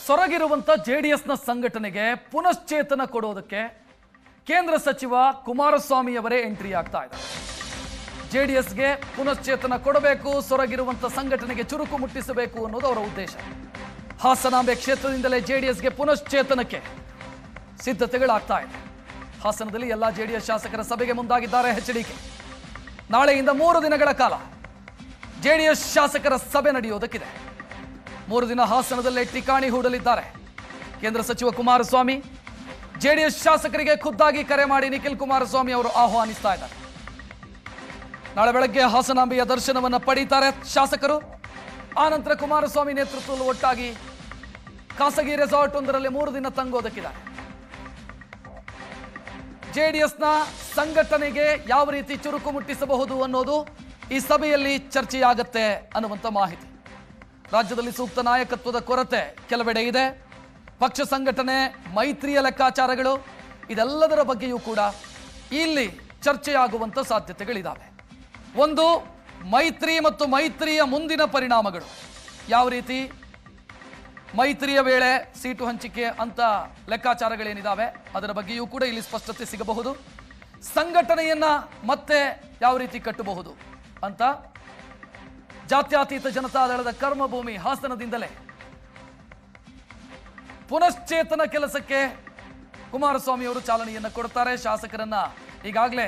ಸೊರಗಿರುವಂತ ಜೆಡಿಎಸ್ನ ಸಂಘಟನೆಗೆ ಪುನಶ್ಚೇತನ ಕೊಡೋದಕ್ಕೆ ಕೇಂದ್ರ ಸಚಿವ ಕುಮಾರಸ್ವಾಮಿ ಅವರೇ ಎಂಟ್ರಿ ಆಗ್ತಾ ಇದ್ದಾರೆ. ಜೆಡಿಎಸ್ಗೆ ಪುನಶ್ಚೇತನ ಕೊಡಬೇಕು, ಸೊರಗಿರುವಂತ ಸಂಘಟನೆಗೆ ಚುರುಕು ಮುಟ್ಟಿಸಬೇಕು ಅನ್ನೋದು ಅವರ ಉದ್ದೇಶ. ಹಾಸನಾಂಬೆ ಕ್ಷೇತ್ರದಿಂದಲೇ ಜೆಡಿಎಸ್ಗೆ ಪುನಶ್ಚೇತನಕ್ಕೆ ಸಿದ್ಧತೆಗಳಾಗ್ತಾ ಇದೆ. ಹಾಸನದಲ್ಲಿ ಎಲ್ಲಾ ಜೆಡಿಎಸ್ ಶಾಸಕರ ಸಭೆಗೆ ಮುಂದಾಗಿದ್ದಾರೆ ಎಚ್ಡಿಕೆ. ನಾಳೆಯಿಂದ 3 ದಿನಗಳ ಕಾಲ ಜೆಡಿಎಸ್ ಶಾಸಕರ ಸಭೆ ನಡೆಯೋದಕ್ಕಿದೆ. 3 ದಿನ ಹಾಸನದಲ್ಲೇ ಠಿಕಾಣಿ ಹೂಡಲಿದ್ದಾರೆ ಕೇಂದ್ರ ಸಚಿವ ಕುಮಾರಸ್ವಾಮಿ. ಜೆಡಿಎಸ್ ಶಾಸಕರಿಗೆ ಖುದ್ದಾಗಿ ಕರೆ ಮಾಡಿ ನಿಖಿಲ್ ಕುಮಾರಸ್ವಾಮಿ ಅವರು ಆಹ್ವಾನಿಸ್ತಾ ಇದ್ದಾರೆ. ನಾಳೆ ಬೆಳಗ್ಗೆ ಹಾಸನಾಂಬೆಯ ದರ್ಶನವನ್ನು ಪಡೀತಾರೆ ಶಾಸಕರು. ಆನಂತರ ಕುಮಾರಸ್ವಾಮಿ ನೇತೃತ್ವದಲ್ಲಿ ಒಟ್ಟಾಗಿ ಖಾಸಗಿ ರೆಸಾರ್ಟ್ ಒಂದರಲ್ಲಿ 3 ದಿನ ತಂಗೋದಕ್ಕಿದ್ದಾರೆ. ಜೆಡಿಎಸ್ನ ಸಂಘಟನೆಗೆ ಯಾವ ರೀತಿ ಚುರುಕು ಮುಟ್ಟಿಸಬಹುದು ಅನ್ನೋದು ಈ ಸಭೆಯಲ್ಲಿ ಚರ್ಚೆಯಾಗತ್ತೆ ಅನ್ನುವಂಥ ಮಾಹಿತಿ. ರಾಜ್ಯದಲ್ಲಿ ಸೂಕ್ತ ನಾಯಕತ್ವದ ಕೊರತೆ ಕೆಲವೆಡೆ ಇದೆ. ಪಕ್ಷ ಸಂಘಟನೆ, ಮೈತ್ರಿಯ ಲೆಕ್ಕಾಚಾರಗಳು, ಇದೆಲ್ಲದರ ಬಗ್ಗೆಯೂ ಕೂಡ ಇಲ್ಲಿ ಚರ್ಚೆಯಾಗುವಂಥ ಸಾಧ್ಯತೆಗಳಿದ್ದಾವೆ. ಒಂದು, ಮೈತ್ರಿ ಮತ್ತು ಮೈತ್ರಿಯ ಮುಂದಿನ ಪರಿಣಾಮಗಳು ಯಾವ ರೀತಿ, ಮೈತ್ರಿಯ ವೇಳೆ ಸೀಟು ಹಂಚಿಕೆ ಅಂತ ಲೆಕ್ಕಾಚಾರಗಳೇನಿದ್ದಾವೆ ಅದರ ಬಗ್ಗೆಯೂ ಕೂಡ ಇಲ್ಲಿ ಸ್ಪಷ್ಟತೆ ಸಿಗಬಹುದು. ಸಂಘಟನೆಯನ್ನ ಮತ್ತೆ ಯಾವ ರೀತಿ ಕಟ್ಟಬಹುದು ಅಂತ ಜಾತ್ಯತೀತ ಜನತಾದಳದ ಕರ್ಮಭೂಮಿ ಹಾಸನದಿಂದಲೇ ಪುನಶ್ಚೇತನ ಕೆಲಸಕ್ಕೆ ಕುಮಾರಸ್ವಾಮಿ ಅವರು ಚಾಲನೆಯನ್ನು ಕೊಡ್ತಾರೆ. ಶಾಸಕರನ್ನ ಈಗಾಗಲೇ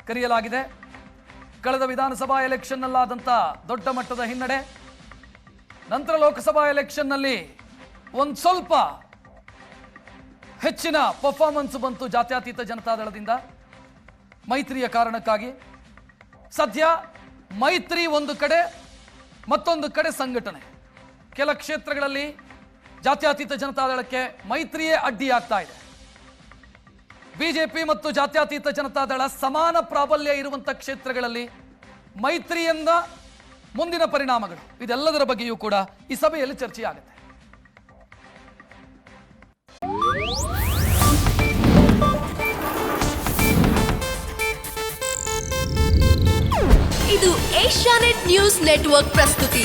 ಕರೆಯಲಾಗಿದೆ. ಕಳೆದ ವಿಧಾನಸಭಾ ಎಲೆಕ್ಷನ್ನಲ್ಲಾದಂಥ ದೊಡ್ಡ ಮಟ್ಟದ ಹಿನ್ನಡೆ, ನಂತರ ಲೋಕಸಭಾ ಎಲೆಕ್ಷನ್ನಲ್ಲಿ ಒಂದು ಸ್ವಲ್ಪ ಹೆಚ್ಚಿನ ಪರ್ಫಾರ್ಮೆನ್ಸ್ ಬಂತು ಜಾತ್ಯತೀತ ಜನತಾದಳದಿಂದ ಮೈತ್ರಿಯ ಕಾರಣಕ್ಕಾಗಿ. ಸದ್ಯ ಮೈತ್ರಿ ಒಂದು ಕಡೆ, ಮತ್ತೊಂದು ಕಡೆ ಸಂಘಟನೆ. ಕೆಲ ಕ್ಷೇತ್ರಗಳಲ್ಲಿ ಜಾತ್ಯತೀತ ಜನತಾದಳಕ್ಕೆ ಮೈತ್ರಿಯೇ ಅಡ್ಡಿಯಾಗ್ತಾ ಇದೆ. ಬಿಜೆಪಿ ಮತ್ತು ಜಾತ್ಯತೀತ ಜನತಾದಳ ಸಮಾನ ಪ್ರಾಬಲ್ಯ ಇರುವಂಥ ಕ್ಷೇತ್ರಗಳಲ್ಲಿ ಮೈತ್ರಿಯಿಂದ ಮುಂದಿನ ಪರಿಣಾಮಗಳು, ಇದೆಲ್ಲದರ ಬಗ್ಗೆಯೂ ಕೂಡ ಈ ಸಭೆಯಲ್ಲಿ ಚರ್ಚೆಯಾಗುತ್ತೆ. ಇದು ಏಷ್ಯಾನೆಟ್ ನ್ಯೂಸ್ ನೆಟ್ವರ್ಕ್ ಪ್ರಸ್ತುತಿ.